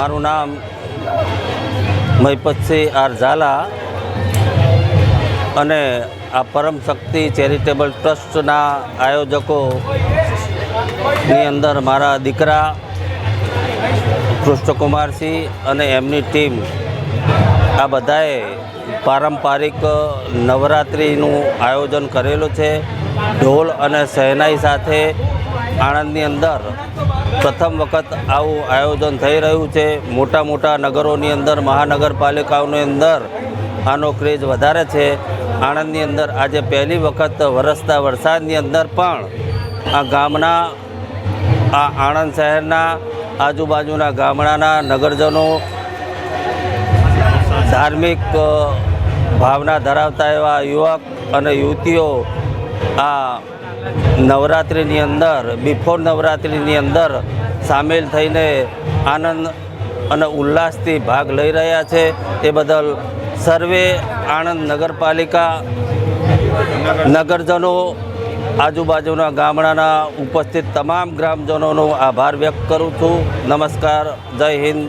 મારું નામ મહિપતસિંહ આર ઝાલા અને આ પરમ શક્તિ ચેરિટેબલ ટ્રસ્ટના આયોજકોની અંદર મારા દીકરા કૃષ્ણકુમારસિંહ અને એમની ટીમ આ બધાએ પારંપરિક નવરાત્રિનું આયોજન કરેલું છે. ઢોલ અને શહેનાઈ સાથે આણંદની અંદર પ્રથમ વખત આવું આયોજન થઈ રહ્યું છે. મોટા મોટા નગરોની અંદર, મહાનગરપાલિકાઓની અંદર આનો ક્રેઝ વધારે છે. આણંદની અંદર આજે પહેલી વખત વરસતા વરસાદની અંદર પણ આ ગામના, આ આણંદ શહેરના આજુબાજુના ગામડાના નગરજનો, ધાર્મિક ભાવના ધરાવતા એવા યુવક અને યુવતીઓ આ નવરાત્રિની અંદર, બિફોર નવરાત્રિની અંદર સામેલ થઈને આનંદ અને ઉલ્લાસથી ભાગ લઈ રહ્યા છે. એ બદલ સર્વે આણંદ નગરપાલિકા નગરજનો, આજુબાજુના ગામડાના ઉપસ્થિત તમામ ગ્રામજનોનો આભાર વ્યક્ત કરું છું. નમસ્કાર, જય હિન્દ.